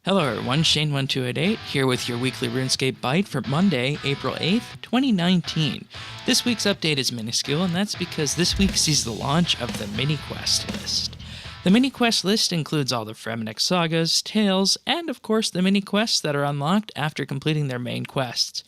Hello everyone, Shane1288 here with your weekly RuneScape Byte for Monday, April 8th, 2019. This week's update is minuscule, and that's because this week sees the launch of the Miniquest list. The Miniquest list includes all the Fremennik sagas, tales, and of course the Miniquests that are unlocked after completing their main quests.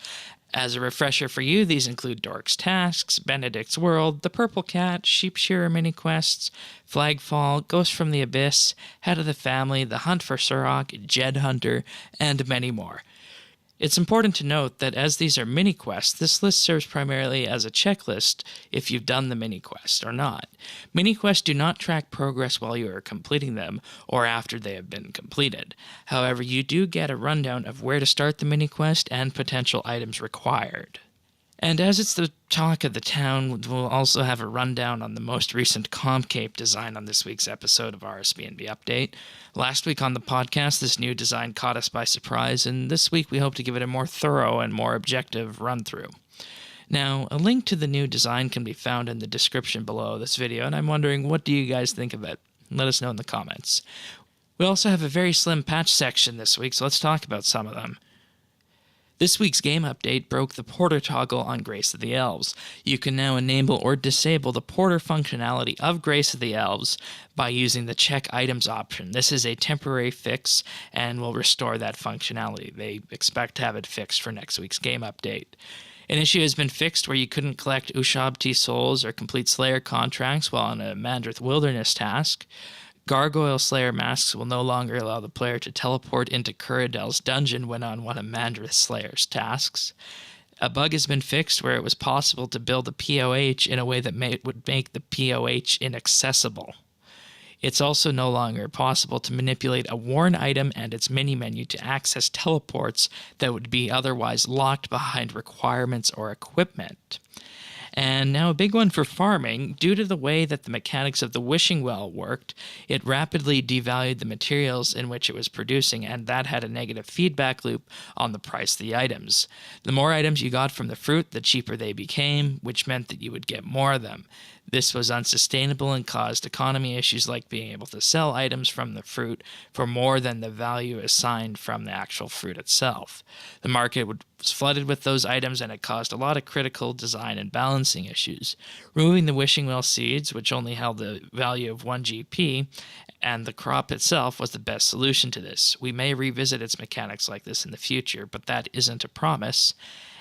As a refresher for you, these include Dork's Tasks, Benedict's World, The Purple Cat, Sheepshearer Mini-Quests, Flagfall, Ghost from the Abyss, Head of the Family, The Hunt for Surok, Jed Hunter, and many more. It's important to note that as these are mini-quests, this list serves primarily as a checklist if you've done the mini-quest or not. Mini-quests do not track progress while you are completing them or after they have been completed. However, you do get a rundown of where to start the mini-quest and potential items required. And as it's the talk of the town, we'll also have a rundown on the most recent Cape design on this week's episode of RSBANDB Update. Last week on the podcast, this new design caught us by surprise, and this week we hope to give it a more thorough and more objective run-through. Now, a link to the new design can be found in the description below this video, and I'm wondering, what do you guys think of it? Let us know in the comments. We also have a very slim patch section this week, so let's talk about some of them. This week's game update broke the Porter toggle on Grace of the Elves. You can now enable or disable the Porter functionality of Grace of the Elves by using the Check Items option. This is a temporary fix and will restore that functionality. They expect to have it fixed for next week's game update. An issue has been fixed where you couldn't collect Ushabti souls or complete Slayer contracts while on a Mandrith Wilderness task. Gargoyle Slayer masks will no longer allow the player to teleport into Curadel's dungeon when on one of Mandrith Slayer's tasks. A bug has been fixed where it was possible to build a POH in a way that would make the POH inaccessible. It's also no longer possible to manipulate a worn item and its mini-menu to access teleports that would be otherwise locked behind requirements or equipment. And now a big one for farming. Due to the way that the mechanics of the wishing well worked, it rapidly devalued the materials in which it was producing, and that had a negative feedback loop on the price of the items. The more items you got from the fruit, the cheaper they became, which meant that you would get more of them. This was unsustainable and caused economy issues like being able to sell items from the fruit for more than the value assigned from the actual fruit itself. The market was flooded with those items, and it caused a lot of critical design and balancing issues. Removing the wishing well seeds, which only held the value of 1 GP, and the crop itself was the best solution to this. We may revisit its mechanics like this in the future, but that isn't a promise.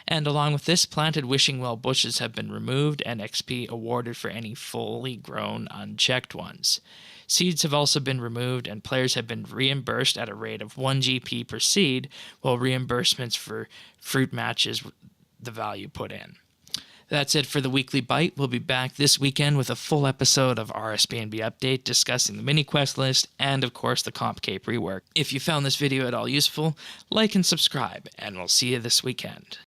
And along with this, planted wishing well bushes have been removed and XP awarded for any fully grown, unchecked ones. Seeds have also been removed, and players have been reimbursed at a rate of 1 GP per seed, while reimbursements for fruit matches the value put in. That's it for the Weekly Byte. We'll be back this weekend with a full episode of RSBANDB Update discussing the mini-quest list and, of course, the Cape rework. If you found this video at all useful, like and subscribe, and we'll see you this weekend.